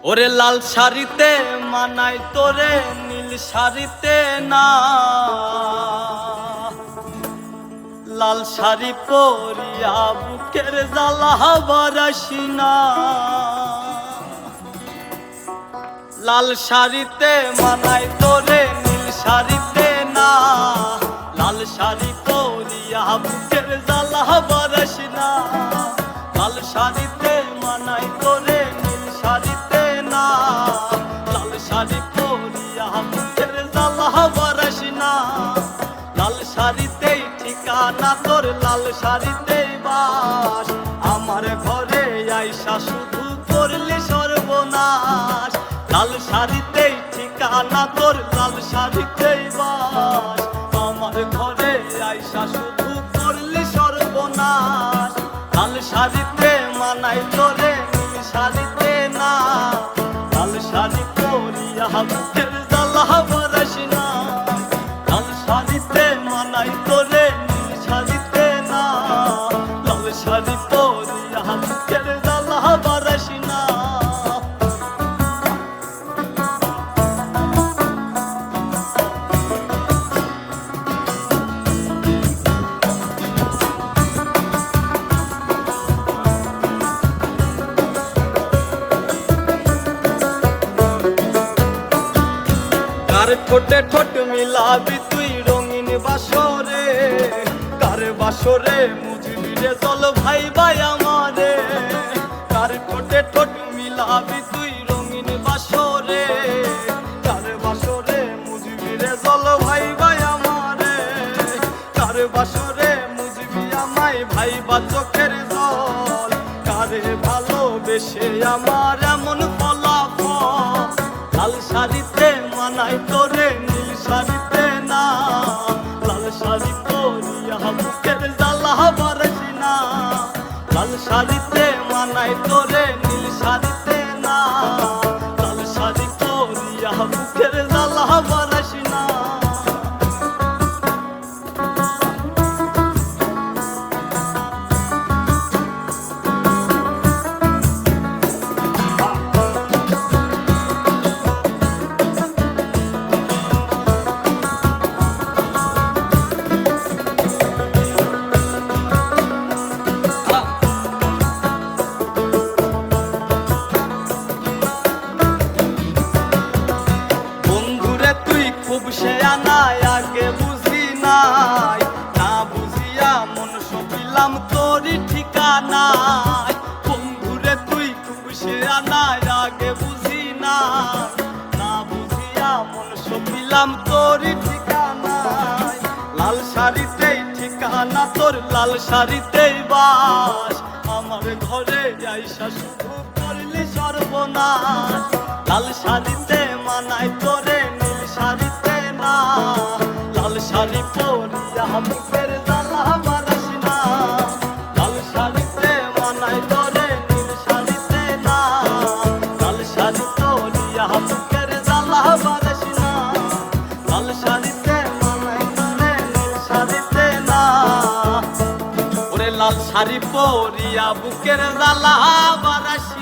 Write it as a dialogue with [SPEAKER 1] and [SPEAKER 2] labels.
[SPEAKER 1] ওরে লাল শাড়িতে মানাই তোরে নীল শাড়িতে না, লাল শাড়ি পরিয়া বুকের জ্বালা বারাসি না। লাল শাড়িতে মানাই তোরে নীল শাড়িতে না, লাল শাড়ি পরিয়া বুকের জ্বালা বারাসি না। লাল শাড়িতে মানাই তোরে নীল শাড়িতে না, লাল শাড়ি পরিয়া বুকের জ্বালা বারাসি না। লাল শাড়িতেই ঠিকানা তোর, লাল শাড়িতেই বাস, আমার ঘরে আইসা শুধু করলি সর্বনাশ। লাল শাড়িতেই ঠিকানা তোর, লাল শাড়িতেই বাস, আমার ঘরে আইসা শুধু করলি সর্বনাশ। লাল শাড়িতে মানাই তোরে নীল শাড়িতে না, লাল শাড়ি পরিয়া বুকের জ্বালা বারাসি না। লাল শাড়িতে মানাই তোরে নীল শাড়িতে না, লাল শাড়ি পরিয়া বুকের জ্বালা বারাসি না। কার ঠোঁটে ঠোঁট মিলাবি তুই রঙিন বাসরে, কার বাসরে মুজবি রে চল ভাই ভাই আমারে। কার ঠোঁটে ঠোঁট মিলাবি তুই রঙিন বাসরে, কার বাসরে মুজবি রে চল ভাই ভাই আমারে। কার বাসরে মুজবি আমায় ভাই বা চোখের জল, কারে ভালোবেসে আমার এমন ফলাফল। লাল শাড়িতে মানাই তোরে নীল শাড়িতে না, লাল শাড়ি পরিয়া বুকের জ্বালা বারাসি না। লাল শাড়িতে মানাই তোরে নীল শাড়িতে না, লাল শাড়ি পরিয়া বুকের জ্বালা বারাসি না। খুব সে আনায় আগে বুঝি নাই, না বুঝিয়া মন সপিলাম তোরই ঠিকানায়। বন্ধুরে তুই খুব সে আনায় আগে বুঝি নাই, না বুঝিয়া মন সপিলাম তোরই ঠিকানায়। লাল শাড়িতেই ঠিকানা তোর, লাল শাড়িতেই বাস, আমার ঘরে আইসা শুধু করলি সর্বনাশ। লাল শাড়িতে মানাই তোরে নীল শাড়িতে না, লাল শাড়ি পরিয়া বুকের জ্বালা বারাসি না। লাল শাড়িতে মানাই তোরে নীল শাড়িতে না, লাল শাড়ি পরিয়া বুকের জ্বালা বারাসি না। লাল শাড়িতে মানাই তোরে নীল শাড়িতে না, ওরে লাল শাড়ি পরিয়া বুকের জ্বালা বারাসি।